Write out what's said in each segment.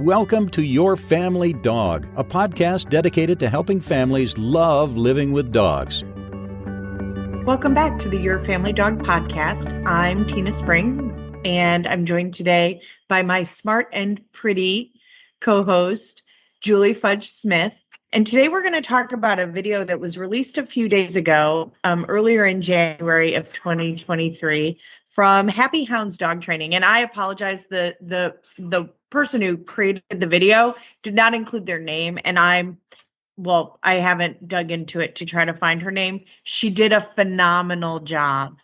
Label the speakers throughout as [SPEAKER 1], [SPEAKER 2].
[SPEAKER 1] Welcome to Your Family Dog, a podcast dedicated to helping families love living with dogs.
[SPEAKER 2] Welcome back to the Your Family Dog podcast. I'm Tina Spring, and I'm joined today by my smart and pretty co-host, Julie Fudge Smith. And today we're going to talk about a video that was released a few days ago, earlier in January of 2023, from Happy Hounds Dog Training. And I apologize, the person who created the video did not include their name, and I haven't dug into it to try to find her name. She did a phenomenal job,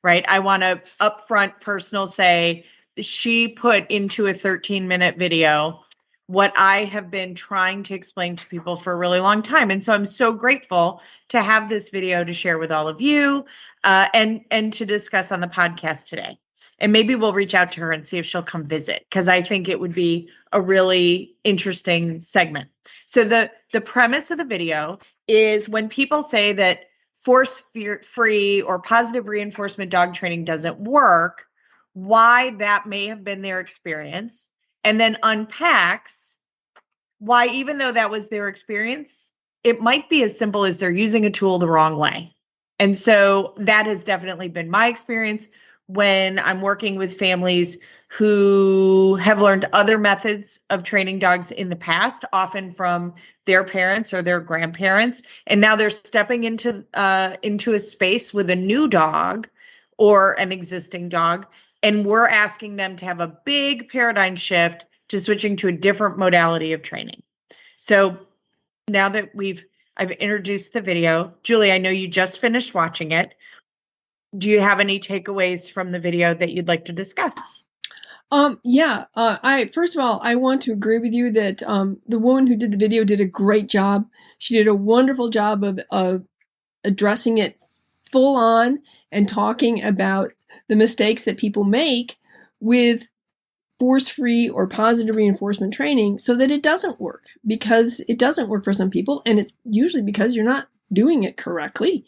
[SPEAKER 2] right? I want to upfront personal say she put into a 13-minute video what I have been trying to explain to people for a really long time. And so I'm so grateful to have this video to share with all of you and to discuss on the podcast today. And maybe we'll reach out to her and see if she'll come visit, because I think it would be a really interesting segment. So the premise of the video is when people say that force-free or positive reinforcement dog training doesn't work, why that may have been their experience, and then unpacks why, even though that was their experience, it might be as simple as they're using a tool the wrong way. And so that has definitely been my experience when I'm working with families who have learned other methods of training dogs in the past, often from their parents or their grandparents, and now they're stepping into a space with a new dog or an existing dog, and we're asking them to have a big paradigm shift to switching to a different modality of training. So now that I've introduced the video, Julie, I know you just finished watching it. Do you have any takeaways from the video that you'd like to discuss?
[SPEAKER 3] First of all, I want to agree with you that the woman who did the video did a great job. She did a wonderful job of addressing it full on and talking about the mistakes that people make with force-free or positive reinforcement training so that it doesn't work, because it doesn't work for some people, and it's usually because you're not doing it correctly.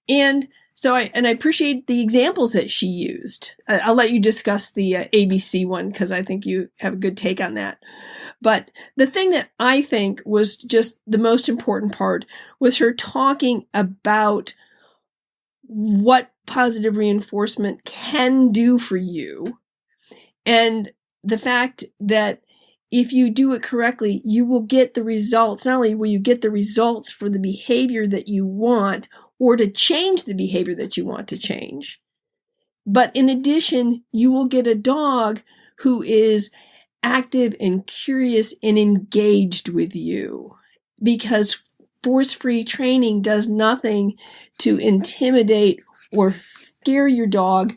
[SPEAKER 3] And so I appreciate the examples that she used. I'll let you discuss the ABC one, because I think you have a good take on that. But the thing that I think was just the most important part was her talking about what positive reinforcement can do for you, and the fact that if you do it correctly, you will get the results. Not only will you get the results for the behavior that you want, or to change the behavior that you want to change, but in addition, you will get a dog who is active and curious and engaged with you, because force-free training does nothing to intimidate or scare your dog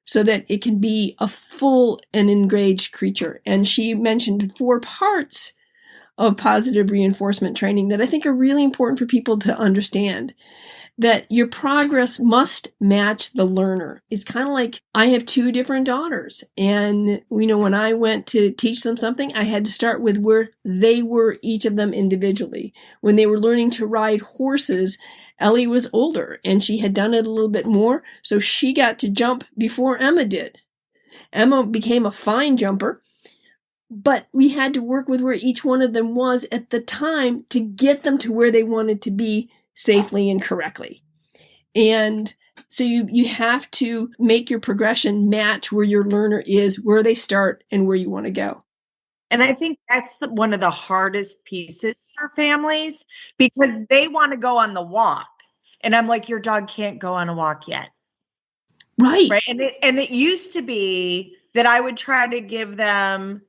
[SPEAKER 3] so that it can be a full and engaged creature. And she mentioned 4 parts of positive reinforcement training that I think are really important for people to understand. That your progress must match the learner. It's kind of like I have 2 different daughters, and when I went to teach them something, I had to start with where they were, each of them individually. When they were learning to ride horses, Ellie was older and she had done it a little bit more, so she got to jump before Emma did. Emma became a fine jumper, but we had to work with where each one of them was at the time to get them to where they wanted to be safely and correctly. And so you have to make your progression match where your learner is, where they start, and where you want to go.
[SPEAKER 2] And I think that's one of the hardest pieces for families, because they want to go on the walk. And I'm like, your dog can't go on a walk yet.
[SPEAKER 3] Right.
[SPEAKER 2] Right. And it used to be that I would try to give them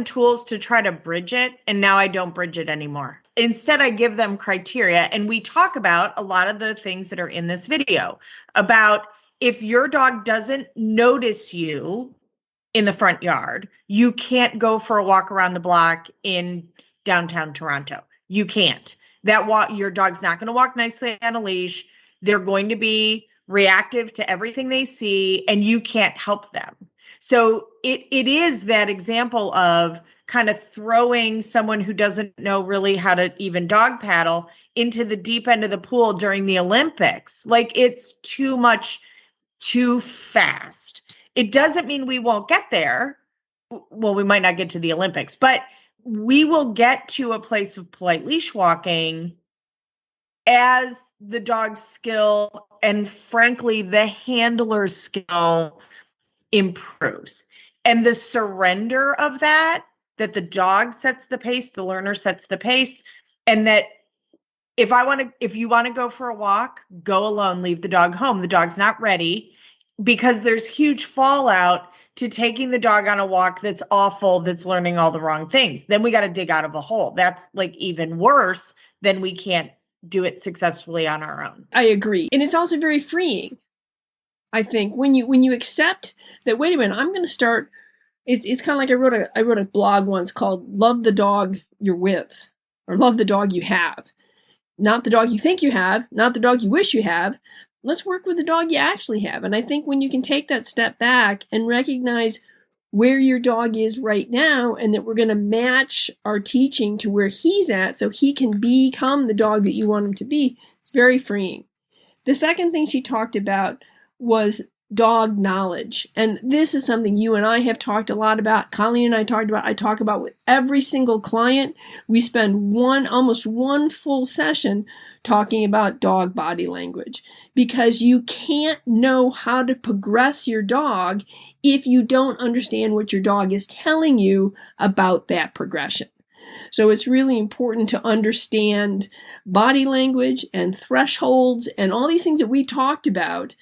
[SPEAKER 2] tools to try to bridge it. And now I don't bridge it anymore. Instead, I give them criteria. And we talk about a lot of the things that are in this video about if your dog doesn't notice you in the front yard, you can't go for a walk around the block in downtown Toronto. You can't. Your dog's not going to walk nicely on a leash. They're going to be reactive to everything they see, and you can't help them. So it is that example of kind of throwing someone who doesn't know really how to even dog paddle into the deep end of the pool during the Olympics. Like, it's too much, too fast. It doesn't mean we won't get there, well, we might not get to the Olympics, but we will get to a place of polite leash walking as the dog's skill and frankly, the handler's skill improves. And the surrender of that the dog sets the pace, the learner sets the pace, and that if you want to go for a walk, go alone, leave the dog home. The dog's not ready, because there's huge fallout to taking the dog on a walk that's awful, that's learning all the wrong things. Then we got to dig out of a hole. That's like even worse than we can't do it successfully on our own.
[SPEAKER 3] I agree. And it's also very freeing. I think when you accept that, wait a minute, I'm going to start. It's kind of like I wrote a blog once called "Love the Dog You're With," or "Love the Dog You Have." Not the dog you think you have, not the dog you wish you have. Let's work with the dog you actually have. And I think when you can take that step back and recognize where your dog is right now, and that we're going to match our teaching to where he's at so he can become the dog that you want him to be, it's very freeing. The second thing she talked about was dog knowledge. And this is something you and I have talked a lot about. Colleen and I talked about. I talk about with every single client. We spend almost one full session talking about dog body language, because you can't know how to progress your dog if you don't understand what your dog is telling you about that progression. So it's really important to understand body language and thresholds and all these things that we talked about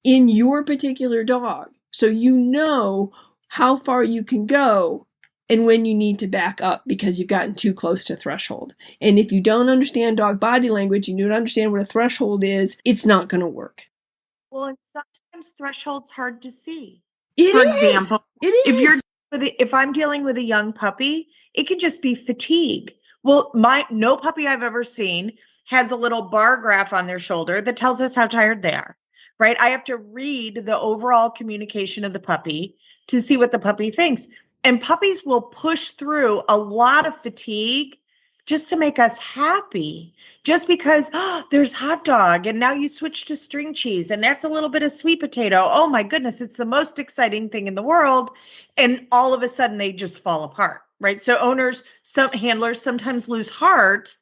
[SPEAKER 3] in your particular dog, so you know how far you can go and when you need to back up because you've gotten too close to threshold. And if you don't understand dog body language and you don't understand what a threshold is, it's not going to work.
[SPEAKER 2] Well, and sometimes threshold's hard to see.
[SPEAKER 3] For
[SPEAKER 2] example,
[SPEAKER 3] it is.
[SPEAKER 2] If I'm dealing with a young puppy, it can just be fatigue. Well, no puppy I've ever seen has a little bar graph on their shoulder that tells us how tired they are. Right? I have to read the overall communication of the puppy to see what the puppy thinks. And puppies will push through a lot of fatigue just to make us happy. Just because there's hot dog and now you switch to string cheese and that's a little bit of sweet potato. Oh my goodness, it's the most exciting thing in the world. And all of a sudden they just fall apart, right? So some handlers sometimes lose heart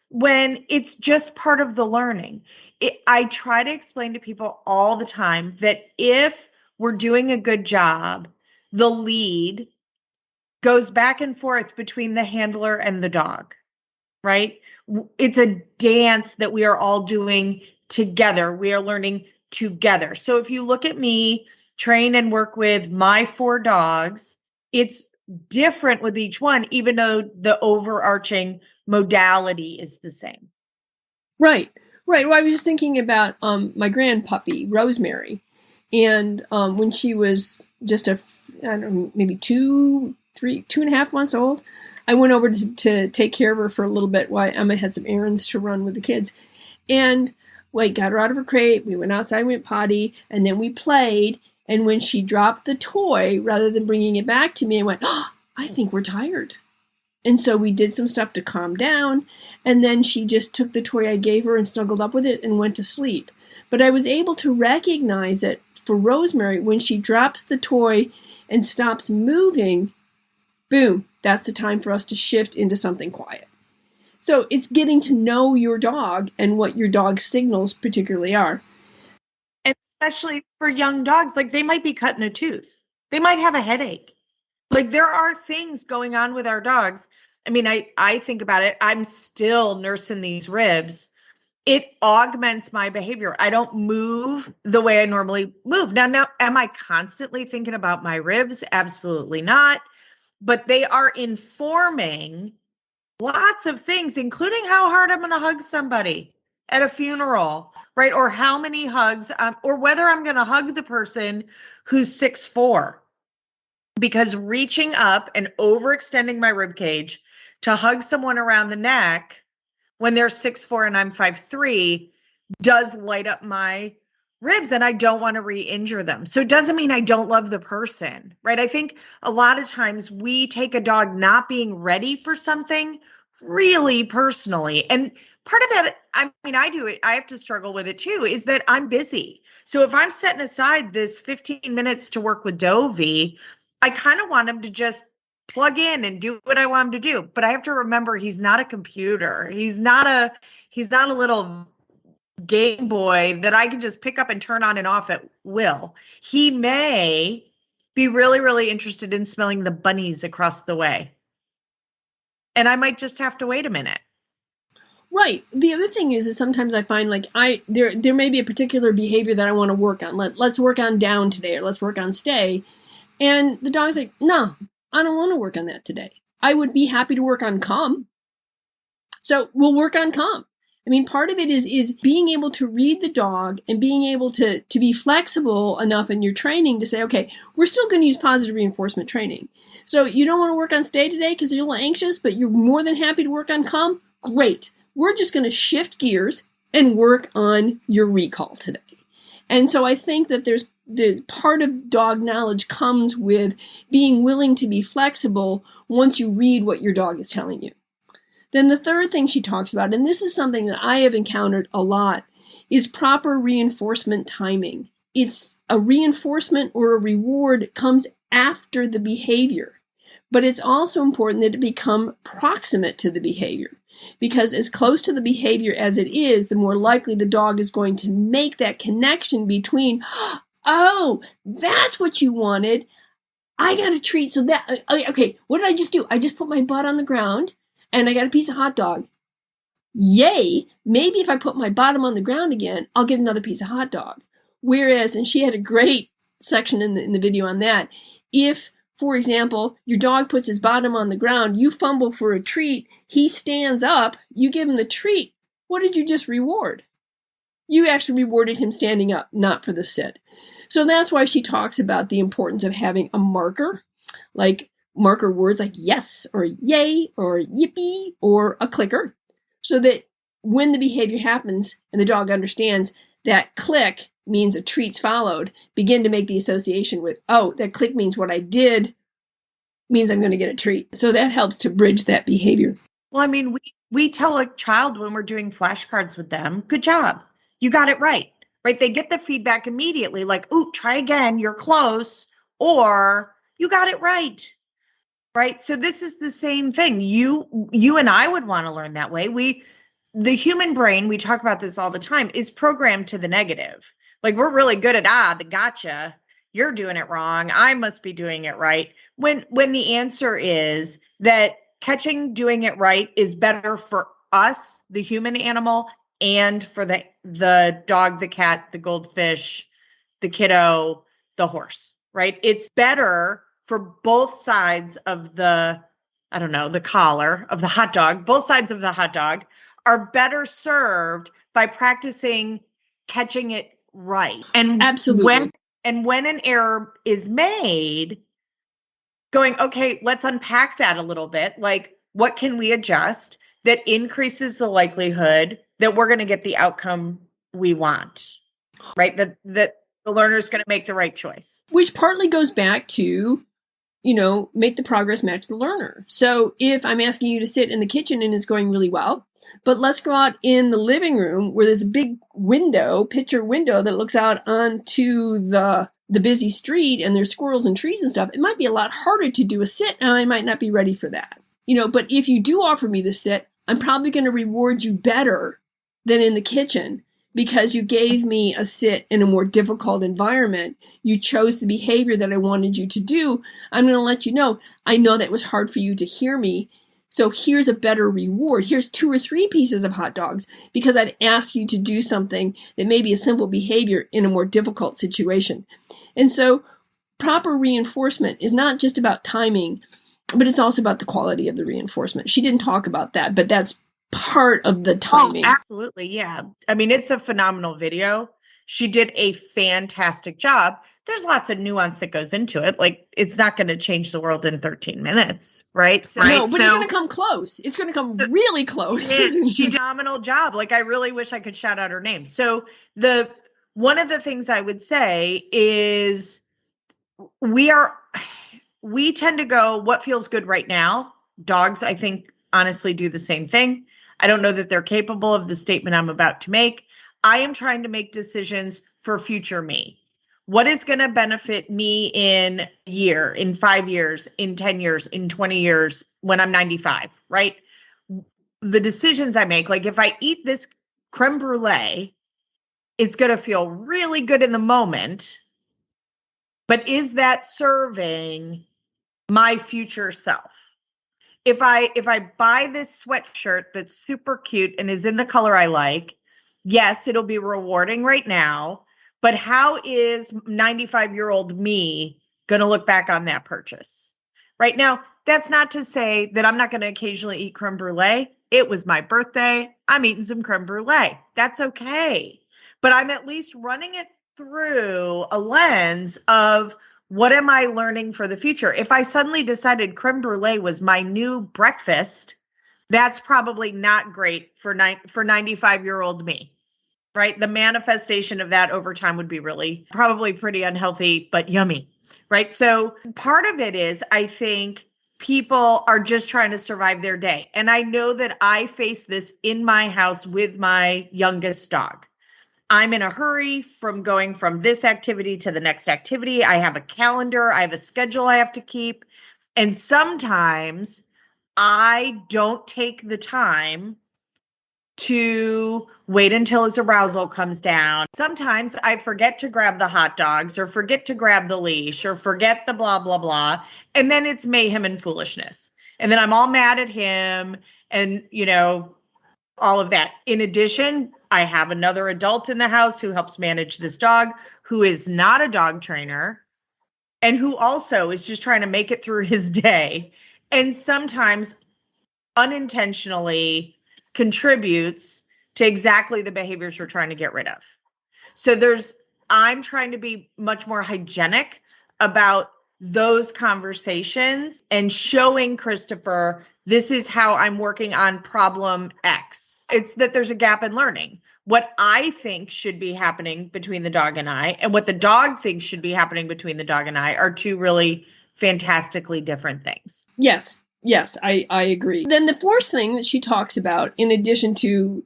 [SPEAKER 2] when it's just part of the learning. I try to explain to people all the time that if we're doing a good job, the lead goes back and forth between the handler and the dog, right? It's a dance that we are all doing together. We are learning together. So if you look at me train and work with my 4 dogs, it's different with each one, even though the overarching modality is the same.
[SPEAKER 3] Right. Well, I was just thinking about my grand puppy, Rosemary. And when she was just maybe 2.5 months old, I went over to take care of her for a little bit while Emma had some errands to run with the kids. And got her out of her crate. We went outside, went potty, and then we played. And when she dropped the toy, rather than bringing it back to me, I went, I think we're tired. And so we did some stuff to calm down, and then she just took the toy I gave her and snuggled up with it and went to sleep. But I was able to recognize that for Rosemary, when she drops the toy and stops moving, boom, that's the time for us to shift into something quiet. So it's getting to know your dog and what your dog's signals particularly are.
[SPEAKER 2] And especially for young dogs, like they might be cutting a tooth. They might have a headache. Like there are things going on with our dogs. I mean, I think about it. I'm still nursing these ribs. It augments my behavior. I don't move the way I normally move. Now, am I constantly thinking about my ribs? Absolutely not. But they are informing lots of things, including how hard I'm going to hug somebody at a funeral, right? Or how many hugs, or whether I'm going to hug the person who's 6'4". Because reaching up and overextending my rib cage to hug someone around the neck when they're 6'4" and I'm 5'3" does light up my ribs, and I don't want to re-injure them. So it doesn't mean I don't love the person, right? I think a lot of times we take a dog not being ready for something really personally. And part of that, I mean, I do it, I have to struggle with it too, is that I'm busy. So if I'm setting aside this 15 minutes to work with Dovey, I kind of want him to just plug in and do what I want him to do. But I have to remember he's not a computer. He's not a little Game Boy that I can just pick up and turn on and off at will. He may be really, really interested in smelling the bunnies across the way. And I might just have to wait a minute.
[SPEAKER 3] Right. The other thing is sometimes I find like there may be a particular behavior that I want to work on. Let's work on down today, or let's work on stay. And the dog's like, no, I don't want to work on that today. I would be happy to work on calm. So we'll work on calm. I mean, part of it is being able to read the dog and being able to be flexible enough in your training to say, okay, we're still going to use positive reinforcement training. So you don't want to work on stay today because you're a little anxious, but you're more than happy to work on calm? Great. We're just going to shift gears and work on your recall today. And so I think that there's part of dog knowledge comes with being willing to be flexible once you read what your dog is telling you. Then the third thing she talks about, and this is something that I have encountered a lot, is proper reinforcement timing. It's a reinforcement or a reward comes after the behavior, but it's also important that it become proximate to the behavior, because as close to the behavior as it is, the more likely the dog is going to make that connection between, oh, that's what you wanted. I got a treat. So that, okay, what did I just do? I just put my butt on the ground and I got a piece of hot dog. Yay, maybe if I put my bottom on the ground again, I'll get another piece of hot dog. Whereas, and she had a great section in the video on that, if, for example, your dog puts his bottom on the ground, you fumble for a treat, he stands up, you give him the treat, what did you just reward? You actually rewarded him standing up, not for the sit. So that's why she talks about the importance of having a marker, like marker words like yes or yay or yippee or a clicker, so that when the behavior happens and the dog understands that click means a treat's followed, begin to make the association with, oh, that click means what I did means I'm going to get a treat. So that helps to bridge that behavior.
[SPEAKER 2] Well, I mean, we tell a child when we're doing flashcards with them, good job. You got it right. Right? They get the feedback immediately, like, ooh, try again, you're close, or you got it right. Right? So this is the same thing. You and I would want to learn that way. The human brain, we talk about this all the time, is programmed to the negative. Like, we're really good at, the gotcha, you're doing it wrong, I must be doing it right. When the answer is that doing it right is better for us, the human animal, and for the dog, the cat, the goldfish, the kiddo, the horse, right? It's better for both sides of the collar of the hot dog. Both sides of the hot dog are better served by practicing catching it right. And
[SPEAKER 3] absolutely.
[SPEAKER 2] When an error is made, going, okay, let's unpack that a little bit. Like, what can we adjust that increases the likelihood that we're going to get the outcome we want, right? That the learner's going to make the right choice.
[SPEAKER 3] Which partly goes back to, make the progress match the learner. So if I'm asking you to sit in the kitchen and it's going really well, but let's go out in the living room where there's a big picture window that looks out onto the busy street and there's squirrels and trees and stuff, it might be a lot harder to do a sit and I might not be ready for that. But if you do offer me the sit, I'm probably going to reward you better than in the kitchen because you gave me a sit in a more difficult environment. You chose the behavior that I wanted you to do. I'm going to let you know, I know that was hard for you to hear me. So here's a better reward. Here's 2 or 3 pieces of hot dogs because I've asked you to do something that may be a simple behavior in a more difficult situation. And so proper reinforcement is not just about timing, but it's also about the quality of the reinforcement. She didn't talk about that, but that's part of the timing.
[SPEAKER 2] Oh, absolutely. Yeah. I mean, it's a phenomenal video. She did a fantastic job. There's lots of nuance that goes into it. Like, it's not going to change the world in 13 minutes, right?
[SPEAKER 3] No, but it's going to come close. It's going to come really close.
[SPEAKER 2] She did a phenomenal job. Like, I really wish I could shout out her name. So one of the things I would say is we tend to go, what feels good right now? Dogs, I think, honestly do the same thing. I don't know that they're capable of the statement I'm about to make. I am trying to make decisions for future me. What is going to benefit me in a year, in 5 years, in 10 years, in 20 years, when I'm 95, right? The decisions I make, like if I eat this creme brulee, it's going to feel really good in the moment, but is that serving my future self? If I buy this sweatshirt that's super cute and is in the color I like, yes, it'll be rewarding right now, but how is 95-year-old me going to look back on that purchase? Right now, that's not to say that I'm not going to occasionally eat creme brulee. It was my birthday. I'm eating some creme brulee. That's okay. But I'm at least running it through a lens of, what am I learning for the future? If I suddenly decided creme brulee was my new breakfast, that's probably not great for 95-year-old me, right? The manifestation of that over time would be really probably pretty unhealthy, but yummy, right? So part of it is, I think people are just trying to survive their day. And I know that I face this in my house with my youngest dog. I'm in a hurry from going from this activity to the next activity. I have a calendar, I have a schedule I have to keep. And sometimes I don't take the time to wait until his arousal comes down. Sometimes I forget to grab the hot dogs or forget to grab the leash or forget the blah, blah, blah. And then it's mayhem and foolishness. And then I'm all mad at him and, all of that. In addition, I have another adult in the house who helps manage this dog, who is not a dog trainer and who also is just trying to make it through his day, and sometimes unintentionally contributes to exactly the behaviors we're trying to get rid of. So I'm trying to be much more hygienic about those conversations and showing Christopher, this is how I'm working on problem X. It's that there's a gap in learning. What I think should be happening between the dog and I, and what the dog thinks should be happening between the dog and I, are two really fantastically different things.
[SPEAKER 3] Yes, I agree. Then the fourth thing that she talks about, in addition to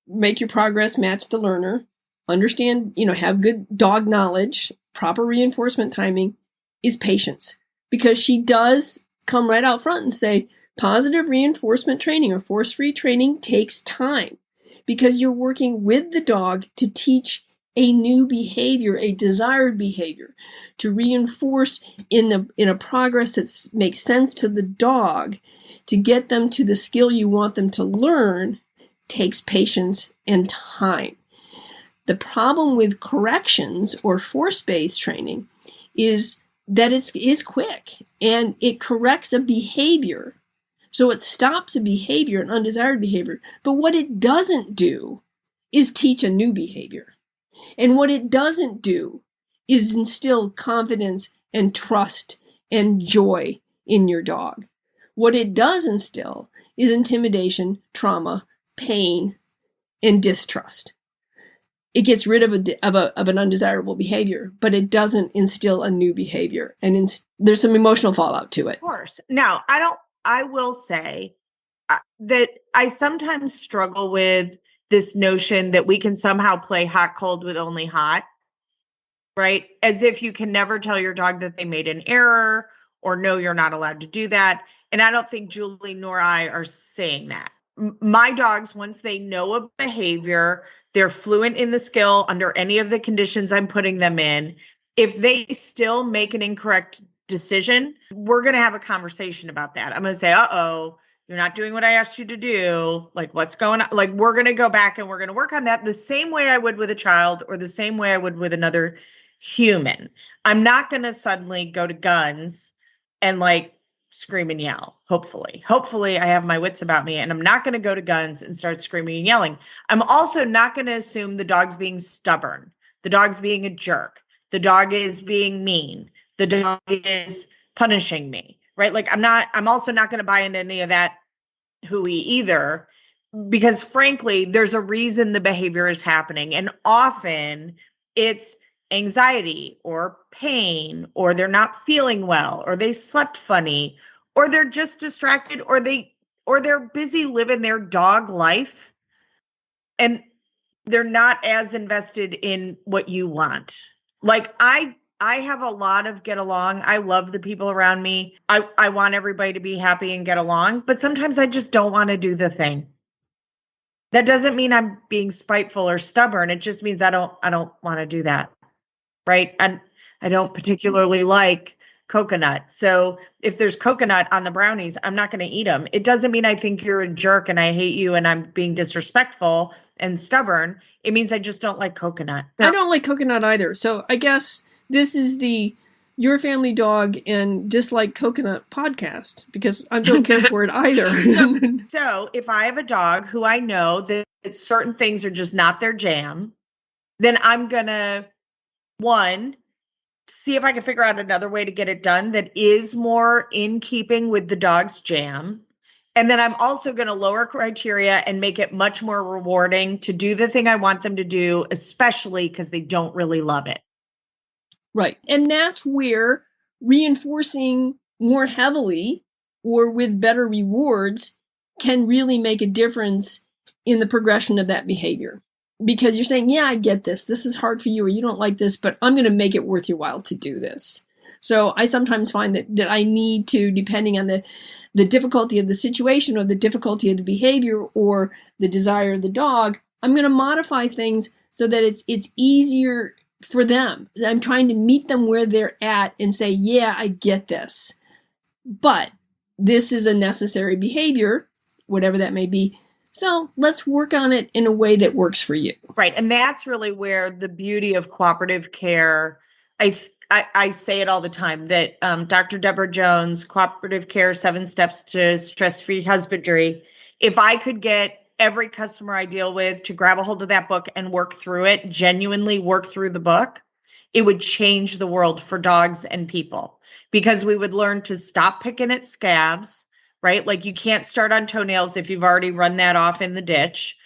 [SPEAKER 3] make your progress match the learner, understand, have good dog knowledge, proper reinforcement timing, is patience. Because she does come right out front and say, positive reinforcement training or force-free training takes time, because you're working with the dog to teach a new behavior, a desired behavior, to reinforce in a progress that makes sense to the dog, to get them to the skill you want them to learn, takes patience and time. The problem with corrections or force-based training is that it is quick and it corrects a behavior. So it stops a behavior, an undesired behavior. But what it doesn't do is teach a new behavior. And what it doesn't do is instill confidence and trust and joy in your dog. What it does instill is intimidation, trauma, pain, and distrust. It gets rid of an undesirable behavior, but it doesn't instill a new behavior. And there's some emotional fallout to it.
[SPEAKER 2] Of course. Now, I will say that I sometimes struggle with this notion that we can somehow play hot cold with only hot, right? As if you can never tell your dog that they made an error, or no, you're not allowed to do that. And I don't think Julie nor I are saying that. My dogs, once they know a behavior, they're fluent in the skill under any of the conditions I'm putting them in. If they still make an incorrect decision, we're going to have a conversation about that. I'm going to say, you're not doing what I asked you to do. Like, what's going on? Like, we're going to go back and we're going to work on that the same way I would with a child, or the same way I would with another human. I'm not going to suddenly go to guns and scream and yell. Hopefully I have my wits about me, and I'm not going to go to guns and start screaming and yelling. I'm also not going to assume the dog's being stubborn. The dog's being a jerk. The dog is being mean. The dog is punishing me, right? I'm also not going to buy into any of that hooey either, because frankly, there's a reason the behavior is happening. And often it's anxiety or pain, or they're not feeling well, or they slept funny, or they're just distracted, or they're busy living their dog life and they're not as invested in what you want. Like I have a lot of get along. I love the people around me. I want everybody to be happy and get along, but sometimes I just don't want to do the thing. That doesn't mean I'm being spiteful or stubborn. It just means I don't want to do that. Right? I don't particularly like coconut. So if there's coconut on the brownies, I'm not going to eat them. It doesn't mean I think you're a jerk and I hate you and I'm being disrespectful and stubborn. It means I just don't like coconut.
[SPEAKER 3] I don't like coconut either. So I guess this is the Your Family Dog and Dislike Coconut podcast because I don't care for it either.
[SPEAKER 2] So if I have a dog who I know that certain things are just not their jam, then I'm going to, one, see if I can figure out another way to get it done that is more in keeping with the dog's jam. And then I'm also going to lower criteria and make it much more rewarding to do the thing I want them to do, especially because they don't really love it.
[SPEAKER 3] Right. And that's where reinforcing more heavily or with better rewards can really make a difference in the progression of that behavior. Because you're saying, yeah, I get this. This is hard for you or you don't like this, but I'm going to make it worth your while to do this. So I sometimes find that I need to, depending on the difficulty of the situation or the difficulty of the behavior or the desire of the dog, I'm going to modify things so that it's easier for them. I'm trying to meet them where they're at and say, yeah, I get this. But this is a necessary behavior, whatever that may be. So let's work on it in a way that works for you.
[SPEAKER 2] Right. And that's really where the beauty of cooperative care, I say it all the time, that Dr. Deborah Jones, Cooperative Care, 7 Steps to Stress-Free Husbandry, if I could get every customer I deal with to grab a hold of that book and work through it, genuinely work through the book, it would change the world for dogs and people because we would learn to stop picking at scabs, right? Like you can't start on toenails if you've already run that off in the ditch.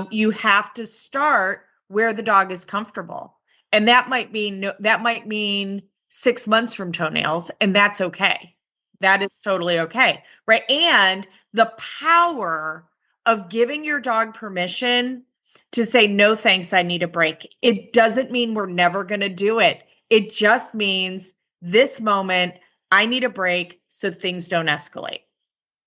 [SPEAKER 2] You have to start where the dog is comfortable. And that might mean 6 months from toenails, and that's okay. That is totally okay, right? And the power of giving your dog permission to say, no, thanks, I need a break. It doesn't mean we're never going to do it. It just means this moment, I need a break so things don't escalate,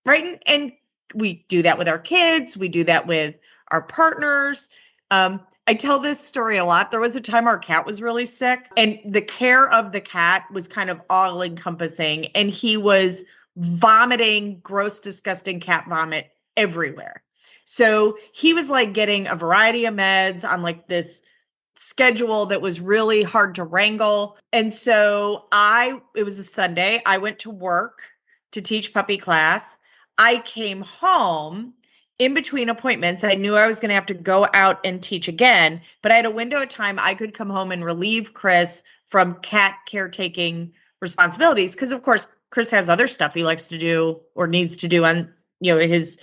[SPEAKER 2] right? And we do that with our kids. We do that with our partners. I tell this story a lot. There was a time our cat was really sick and the care of the cat was kind of all encompassing and he was vomiting gross, disgusting cat vomit everywhere. So he was like getting a variety of meds on like this schedule that was really hard to wrangle. And so it was a Sunday. I went to work to teach puppy class. I came home in between appointments. I knew I was going to have to go out and teach again, but I had a window of time I could come home and relieve Chris from cat caretaking responsibilities. Because of course, Chris has other stuff he likes to do or needs to do on, his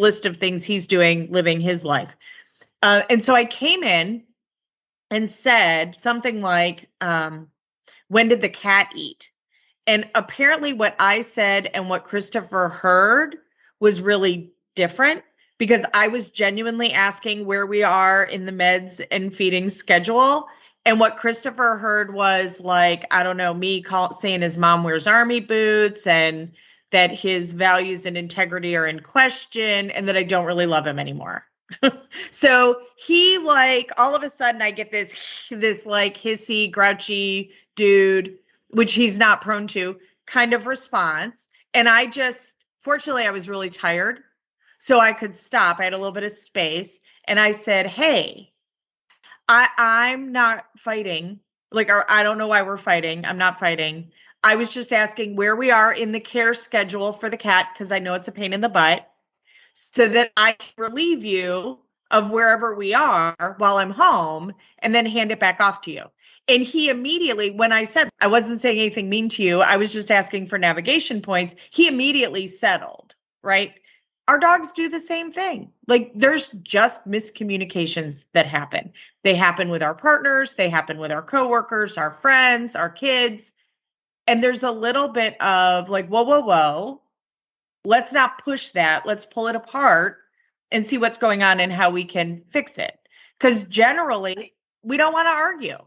[SPEAKER 2] list of things he's doing, living his life. And so I came in and said something like, when did the cat eat? And apparently what I said and what Christopher heard was really different because I was genuinely asking where we are in the meds and feeding schedule. And what Christopher heard was like, I don't know, me saying his mom wears army boots and that his values and integrity are in question and that I don't really love him anymore. So he like, all of a sudden I get this like hissy, grouchy dude, which he's not prone to, kind of response. And fortunately I was really tired. So I could stop. I had a little bit of space. And I said, hey, I'm not fighting. Like, I don't know why we're fighting. I'm not fighting. I was just asking where we are in the care schedule for the cat, because I know it's a pain in the butt, so that I can relieve you of wherever we are while I'm home and then hand it back off to you. And he immediately, when I said I wasn't saying anything mean to you, I was just asking for navigation points, he immediately settled, right? Our dogs do the same thing. Like there's just miscommunications that happen. They happen with our partners. They happen with our coworkers, our friends, our kids. And there's a little bit of like, whoa. Let's not push that. Let's pull it apart and see what's going on and how we can fix it. Because generally, we don't want to argue.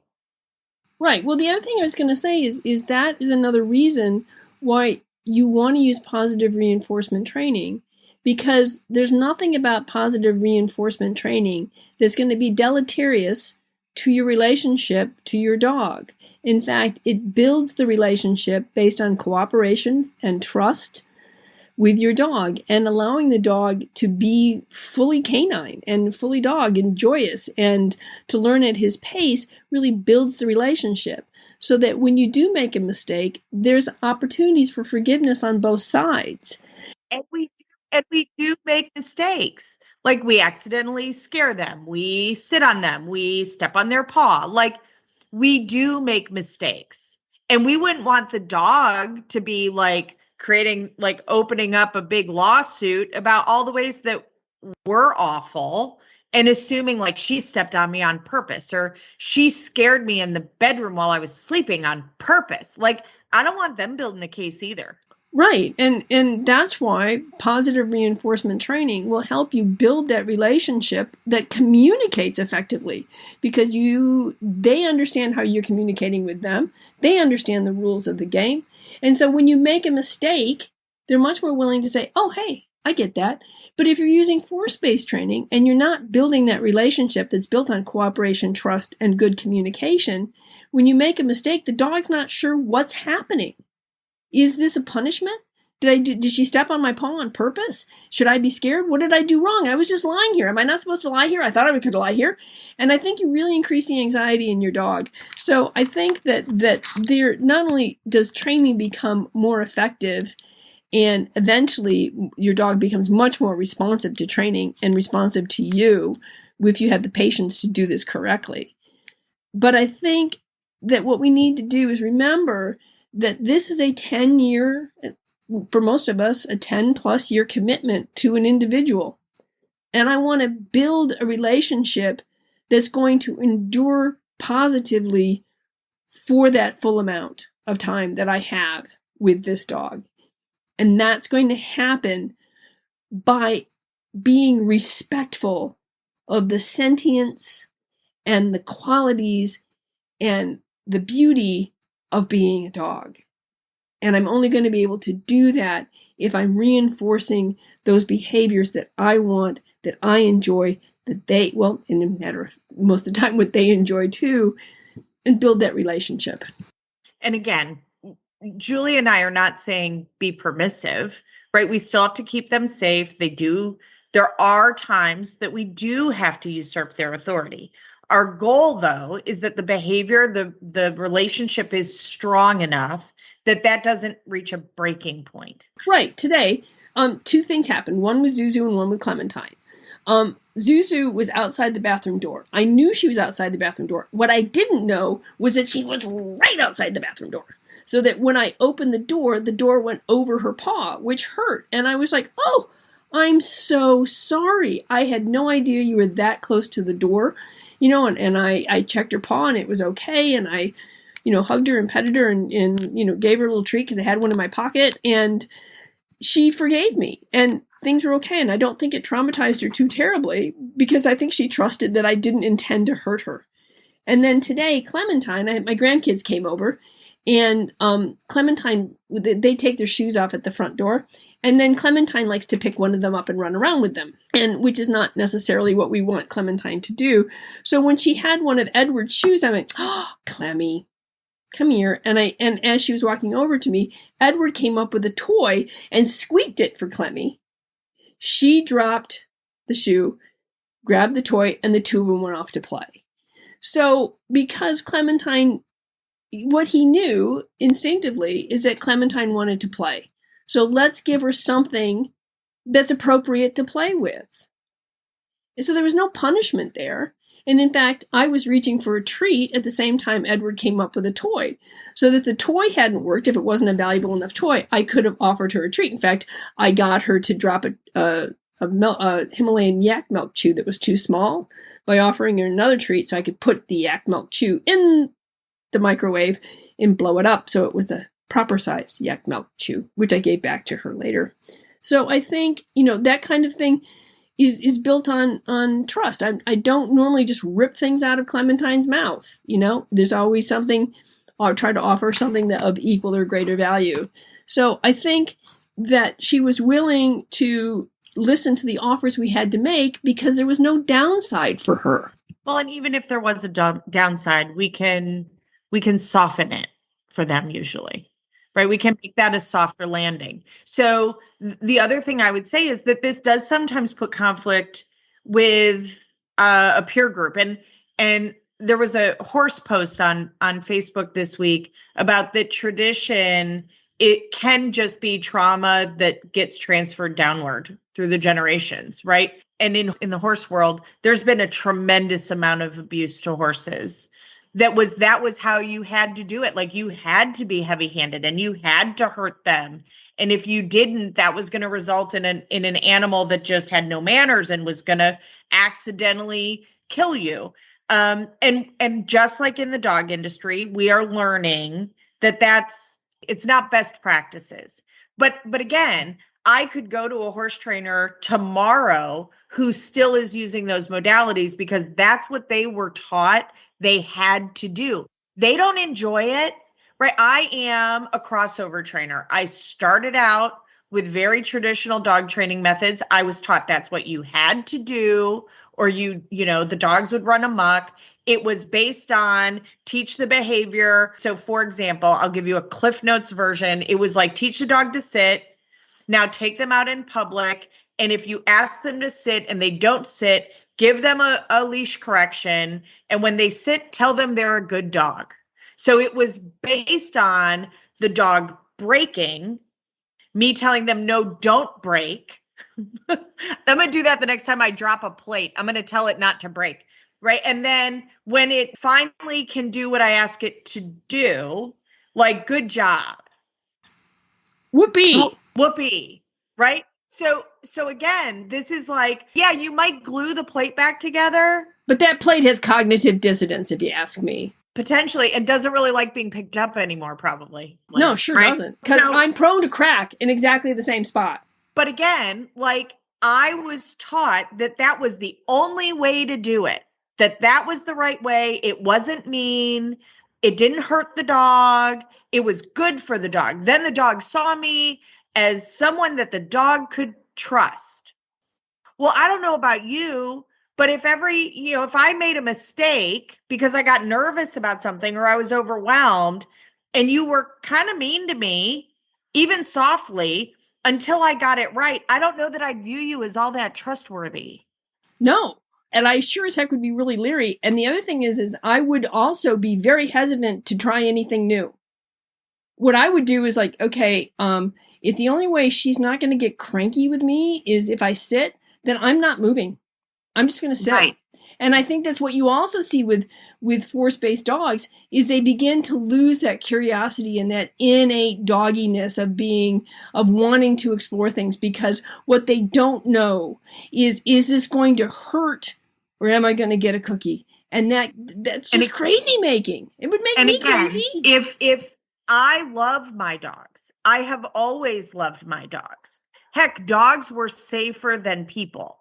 [SPEAKER 3] Right. Well, the other thing I was going to say is that is another reason why you want to use positive reinforcement training, because there's nothing about positive reinforcement training that's going to be deleterious to your relationship to your dog. In fact, it builds the relationship based on cooperation and trust with your dog, and allowing the dog to be fully canine and fully dog and joyous and to learn at his pace really builds the relationship, so that when you do make a mistake, there's opportunities for forgiveness on both sides.
[SPEAKER 2] And we do make mistakes. Like, we accidentally scare them. We sit on them. We step on their paw. Like, we do make mistakes. And we wouldn't want the dog to be like opening up a big lawsuit about all the ways that we're awful and assuming like she stepped on me on purpose or she scared me in the bedroom while I was sleeping on purpose. Like, I don't want them building a case either.
[SPEAKER 3] Right. And that's why positive reinforcement training will help you build that relationship that communicates effectively, because they understand how you're communicating with them. They understand the rules of the game. And so when you make a mistake, they're much more willing to say, oh, hey, I get that. But if you're using force-based training and you're not building that relationship that's built on cooperation, trust, and good communication, when you make a mistake, the dog's not sure what's happening. Is this a punishment? Did she step on my paw on purpose? Should I be scared? What did I do wrong? I was just lying here. Am I not supposed to lie here? I thought I could lie here. And I think you really increase the anxiety in your dog. So I think that there not only does training become more effective, and eventually your dog becomes much more responsive to training and responsive to you if you have the patience to do this correctly. But I think that what we need to do is remember that this is a 10-year, for most of us, a 10-plus year commitment to an individual. And I want to build a relationship that's going to endure positively for that full amount of time that I have with this dog. And that's going to happen by being respectful of the sentience and the qualities and the beauty of being a dog. And I'm only going to be able to do that if I'm reinforcing those behaviors that I want, that I enjoy, that they, well, in a matter of most of the time, what they enjoy too, and build that relationship.
[SPEAKER 2] And again, Julie and I are not saying be permissive, right? We still have to keep them safe. There are times that we do have to usurp their authority. Our goal, though, is that the behavior, the relationship is strong enough that doesn't reach a breaking point.
[SPEAKER 3] Right. Today, two things happened. One with Zuzu and one with Clementine. Zuzu was outside the bathroom door. I knew she was outside the bathroom door. What I didn't know was that she was right outside the bathroom door. So that when I opened the door went over her paw, which hurt. And I was like, oh, I'm so sorry. I had no idea you were that close to the door. And I checked her paw and it was okay. And I, hugged her and petted her and gave her a little treat because I had one in my pocket. And she forgave me and things were okay. And I don't think it traumatized her too terribly because I think she trusted that I didn't intend to hurt her. And then today, Clementine, my grandkids came over and Clementine, they take their shoes off at the front door. And then Clementine likes to pick one of them up and run around with them, and which is not necessarily what we want Clementine to do. So when she had one of Edward's shoes, I went, oh, Clemmy, come here. And as she was walking over to me, Edward came up with a toy and squeaked it for Clemmy. She dropped the shoe, grabbed the toy, and the two of them went off to play. So because Clementine, what he knew instinctively is that Clementine wanted to play. So let's give her something that's appropriate to play with. And so there was no punishment there. And in fact, I was reaching for a treat at the same time Edward came up with a toy. So that the toy hadn't worked, if it wasn't a valuable enough toy, I could have offered her a treat. In fact, I got her to drop a Himalayan yak milk chew that was too small by offering her another treat so I could put the yak milk chew in the microwave and blow it up so it was a proper size yak milk chew, which I gave back to her later. So I think, that kind of thing, is built on trust. I don't normally just rip things out of Clementine's mouth. There's always something, or try to offer something that of equal or greater value. So I think that she was willing to listen to the offers we had to make because there was no downside for her.
[SPEAKER 2] Well, and even if there was a downside, we can soften it for them usually, right? We can make that a softer landing. So the other thing I would say is that this does sometimes put conflict with a peer group. And there was a horse post on Facebook this week about the tradition. It can just be trauma that gets transferred downward through the generations, right? And in the horse world, there's been a tremendous amount of abuse to horses. That was how you had to do it. Like, you had to be heavy-handed and you had to hurt them. And if you didn't, that was going to result in an animal that just had no manners and was going to accidentally kill you. And just like in the dog industry, we are learning that it's not best practices. But again, I could go to a horse trainer tomorrow who still is using those modalities because that's what they were taught they had to do. They don't enjoy it, right? I am a crossover trainer. I started out with very traditional dog training methods. I was taught that's what you had to do, or the dogs would run amok. It was based on teach the behavior. So for example, I'll give you a Cliff Notes version. It was like, teach the dog to sit. Now take them out in public. And if you ask them to sit and they don't sit, give them a leash correction. And when they sit, tell them they're a good dog. So it was based on the dog breaking, me telling them, no, don't break. I'm going to do that the next time I drop a plate. I'm going to tell it not to break. Right. And then when it finally can do what I ask it to do, like, good job.
[SPEAKER 3] Whoopee.
[SPEAKER 2] Whoopee. Right. So again, this is like, yeah, you might glue the plate back together.
[SPEAKER 3] But that plate has cognitive dissonance, if you ask me.
[SPEAKER 2] Potentially, and doesn't really like being picked up anymore, probably.
[SPEAKER 3] No, sure doesn't. Because I'm prone to crack in exactly the same spot.
[SPEAKER 2] But again, like, I was taught that was the only way to do it, that was the right way. It wasn't mean. It didn't hurt the dog. It was good for the dog. Then the dog saw me as someone that the dog could trust. Well, I don't know about you, but if I made a mistake because I got nervous about something or I was overwhelmed and you were kind of mean to me, even softly, until I got it right, I don't know that I'd view you as all that trustworthy.
[SPEAKER 3] No. And I sure as heck would be really leery. And the other thing is I would also be very hesitant to try anything new. What I would do is like, okay, if the only way she's not going to get cranky with me is if I sit, then I'm not moving. I'm just going to sit. Right. And I think that's what you also see with force-based dogs is they begin to lose that curiosity and that innate dogginess of wanting to explore things, because what they don't know is this going to hurt or am I going to get a cookie? And that's just crazy making. It would make me crazy.
[SPEAKER 2] If I love my dogs, I have always loved my dogs. Heck, dogs were safer than people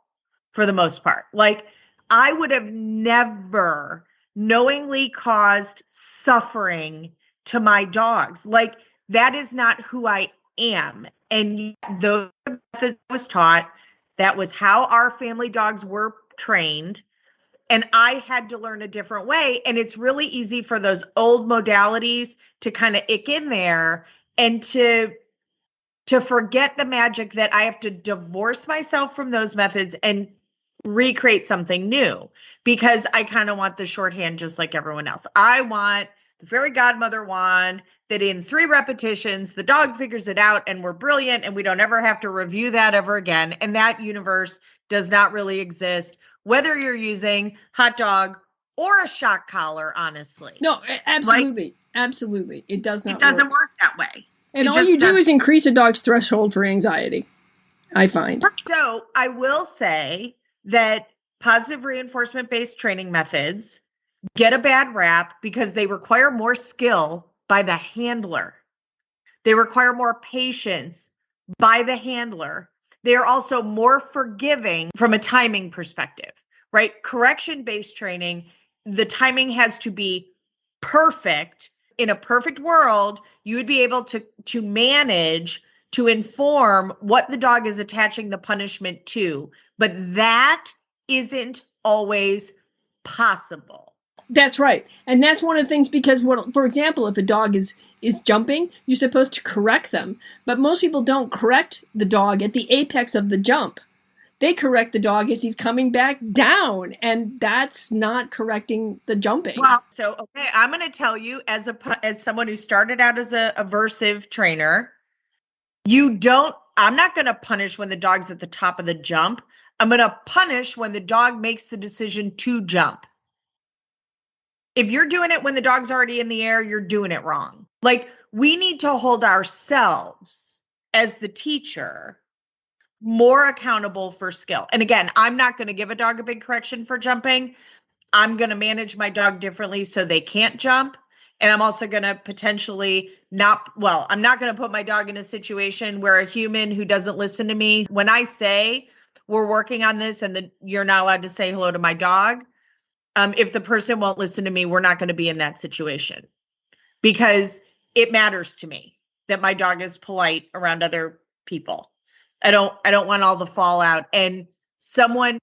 [SPEAKER 2] for the most part. Like, I would have never knowingly caused suffering to my dogs. Like, that is not who I am. And those methods I was taught, that was how our family dogs were trained. And I had to learn a different way. And it's really easy for those old modalities to kind of ick in there and to forget the magic that I have to divorce myself from those methods and recreate something new, because I kind of want the shorthand just like everyone else. I want the fairy godmother wand that in 3 repetitions, the dog figures it out and we're brilliant and we don't ever have to review that ever again. And that universe does not really exist, whether you're using hot dog or a shock collar, honestly.
[SPEAKER 3] No, absolutely. Absolutely. It does not
[SPEAKER 2] It doesn't work that way.
[SPEAKER 3] And all you do is increase a dog's threshold for anxiety, I find.
[SPEAKER 2] So I will say that positive reinforcement-based training methods get a bad rap because they require more skill by the handler. They require more patience by the handler. they are also more forgiving from a timing perspective, right? Correction-based training, the timing has to be perfect. In a perfect world, you would be able to manage, to inform what the dog is attaching the punishment to, but that isn't always possible.
[SPEAKER 3] That's right. And that's one of the things, because for example, if a dog is jumping, you're supposed to correct them. But most people don't correct the dog at the apex of the jump. They correct the dog as he's coming back down, and that's not correcting the jumping.
[SPEAKER 2] Well, so, okay, I'm going to tell you as someone who started out as a aversive trainer, I'm not going to punish when the dog's at the top of the jump. I'm going to punish when the dog makes the decision to jump. If you're doing it when the dog's already in the air, you're doing it wrong. Like, we need to hold ourselves as the teacher more accountable for skill. And again, I'm not going to give a dog a big correction for jumping. I'm going to manage my dog differently so they can't jump. And I'm also going to potentially I'm not going to put my dog in a situation where a human who doesn't listen to me, when I say we're working on this and you're not allowed to say hello to my dog, if the person won't listen to me, we're not going to be in that situation, because it matters to me that my dog is polite around other people. I don't want all the fallout, and someone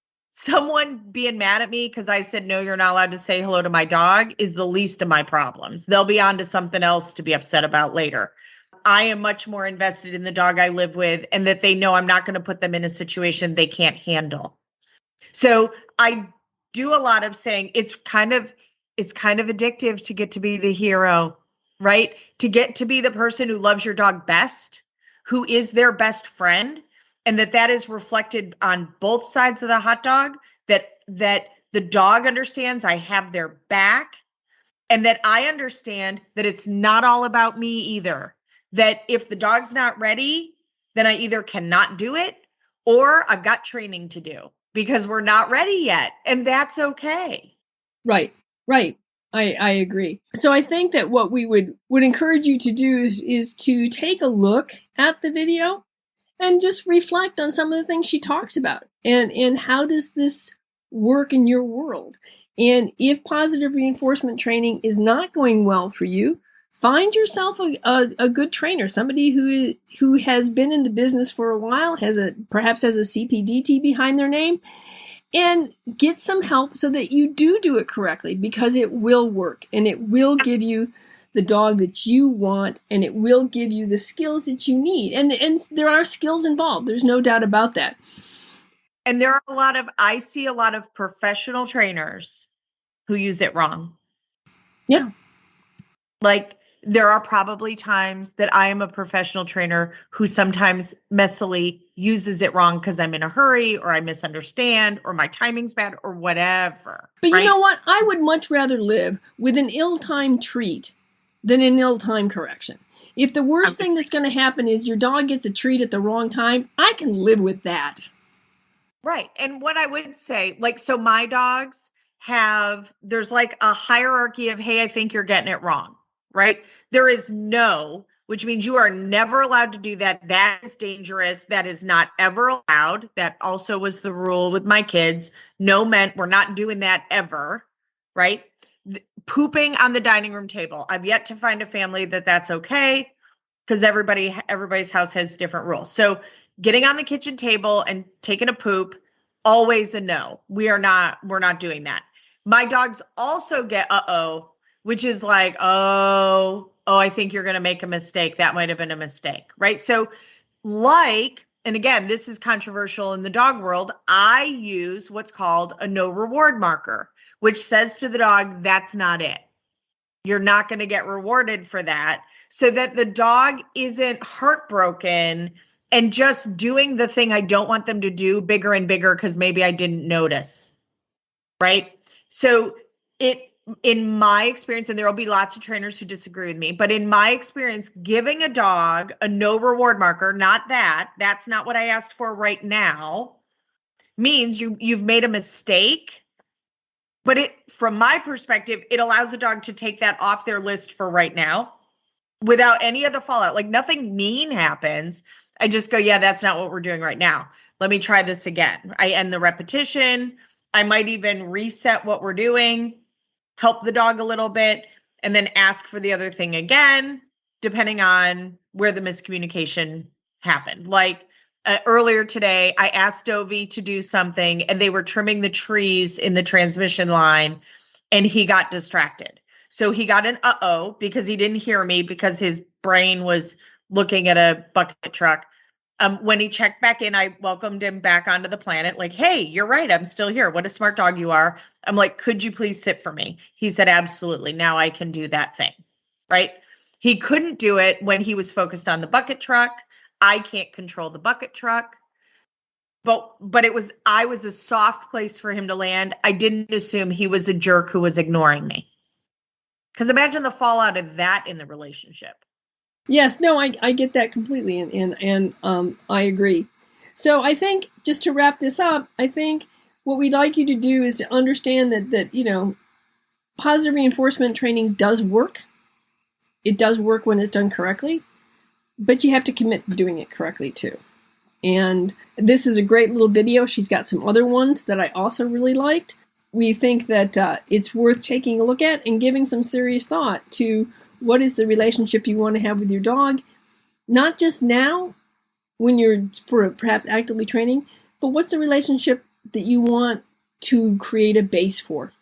[SPEAKER 2] being mad at me because I said, no, you're not allowed to say hello to my dog, is the least of my problems. They'll be on to something else to be upset about later. I am much more invested in the dog I live with, and that they know I'm not going to put them in a situation they can't handle. So I do a lot of saying it's kind of addictive to get to be the hero, right? To get to be the person who loves your dog best, who is their best friend, and that is reflected on both sides of the hot dog, that the dog understands I have their back, and that I understand that it's not all about me either. That if the dog's not ready, then I either cannot do it or I've got training to do because we're not ready yet. And that's okay.
[SPEAKER 3] Right. I agree. So I think that what we would encourage you to do is to take a look at the video and just reflect on some of the things she talks about, and how does this work in your world. And if positive reinforcement training is not going well for you, find yourself a good trainer, somebody who has been in the business for a while, perhaps has a CPDT behind their name, and get some help so that you do it correctly, because it will work and it will give you the dog that you want, and it will give you the skills that you need. And there are skills involved. There's no doubt about that.
[SPEAKER 2] And I see a lot of professional trainers who use it wrong.
[SPEAKER 3] Yeah.
[SPEAKER 2] Like, there are probably times that I am a professional trainer who sometimes messily uses it wrong because I'm in a hurry, or I misunderstand, or my timing's bad, or whatever.
[SPEAKER 3] But
[SPEAKER 2] right?
[SPEAKER 3] You know what? I would much rather live with an ill-timed treat than an ill-timed correction. If the worst thing that's going to happen is your dog gets a treat at the wrong time, I can live with that.
[SPEAKER 2] Right. And what I would say, so my dogs there's like a hierarchy of, hey, I think you're getting it wrong, right? There is no, which means you are never allowed to do that. That is dangerous. That is not ever allowed. That also was the rule with my kids. No meant we're not doing that ever, right? Pooping on the dining room table. I've yet to find a family that's okay, because everybody's house has different rules. So getting on the kitchen table and taking a poop, always a no. We're not doing that. My dogs also get which is like, I think you're going to make a mistake. That might have been a mistake, right? So and again, this is controversial in the dog world, I use what's called a no reward marker, which says to the dog, that's not it. You're not going to get rewarded for that, so that the dog isn't heartbroken and just doing the thing I don't want them to do bigger and bigger because maybe I didn't notice, right? So in my experience, and there will be lots of trainers who disagree with me, but in my experience, giving a dog a no reward marker, that's not what I asked for right now, means you've made a mistake. But from my perspective, it allows a dog to take that off their list for right now. without any of the fallout. Like nothing mean happens. I just go, yeah, that's not what we're doing right now. Let me try this again. I end the repetition. I might even reset what we're doing, help the dog a little bit, and then ask for the other thing again, depending on where the miscommunication happened. Like earlier today, I asked Dovey to do something and they were trimming the trees in the transmission line and he got distracted. So he got an uh-oh because he didn't hear me because his brain was looking at a bucket truck. When he checked back in, I welcomed him back onto the planet. Like, hey, you're right. I'm still here. What a smart dog you are. I'm like, could you please sit for me? He said, absolutely. Now I can do that thing. Right? He couldn't do it when he was focused on the bucket truck. I can't control the bucket truck. But I was a soft place for him to land. I didn't assume he was a jerk who was ignoring me. Because imagine the fallout of that in the relationship.
[SPEAKER 3] Yes, no, I get that completely, and I agree. So I think, just to wrap this up, I think what we'd like you to do is to understand that positive reinforcement training does work. It does work when it's done correctly, but you have to commit to doing it correctly too. And this is a great little video. She's got some other ones that I also really liked. We think that it's worth taking a look at and giving some serious thought to what is the relationship you want to have with your dog, not just now when you're perhaps actively training, but what's the relationship that you want to create a base for?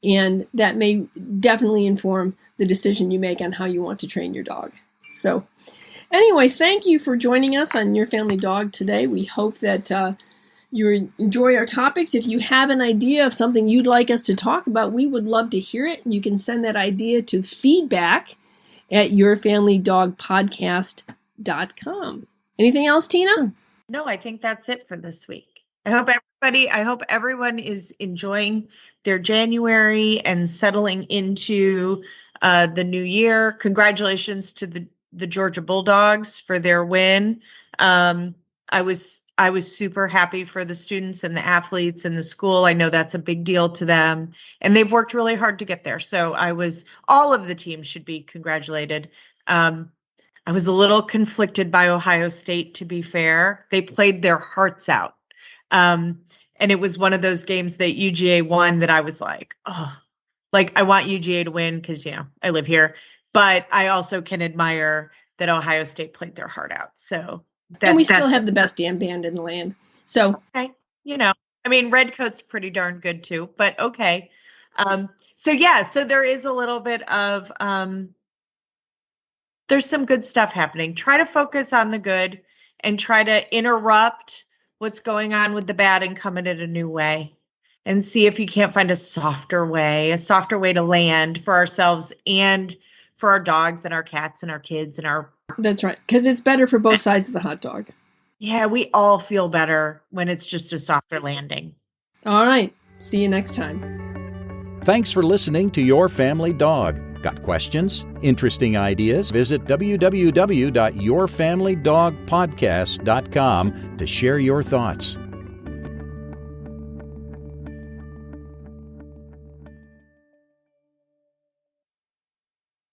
[SPEAKER 3] And that may definitely inform the decision you make on how you want to train your dog. So anyway, thank you for joining us on Your Family Dog today. We hope that you enjoy our topics. If you have an idea of something you'd like us to talk about, we would love to hear it. And you can send that idea to feedback@yourfamilydogpodcast.com. Anything else, Tina?
[SPEAKER 2] No, I think that's it for this week. I hope everyone is enjoying their January and settling into the new year. Congratulations to the Georgia Bulldogs for their win. I was super happy for the students and the athletes and the school. I know that's a big deal to them, and they've worked really hard to get there. So all of the teams should be congratulated. I was a little conflicted by Ohio State, to be fair. They played their hearts out. And it was one of those games that UGA won that I was like, oh, like I want UGA to win because, I live here, but I also can admire that Ohio State played their heart out. So
[SPEAKER 3] and we still have the best damn band in the land. So,
[SPEAKER 2] okay. Redcoat's pretty darn good too, but okay. So there is a little bit of, there's some good stuff happening. Try to focus on the good and try to interrupt what's going on with the bad and come at it a new way and see if you can't find a softer way to land for ourselves and for our dogs and our cats and our kids and our...
[SPEAKER 3] That's right, because it's better for both sides of the hot dog.
[SPEAKER 2] Yeah, we all feel better when it's just a softer landing.
[SPEAKER 3] All right. See you next time.
[SPEAKER 1] Thanks for listening to Your Family Dog. Got questions? Interesting ideas? Visit www.yourfamilydogpodcast.com to share your thoughts.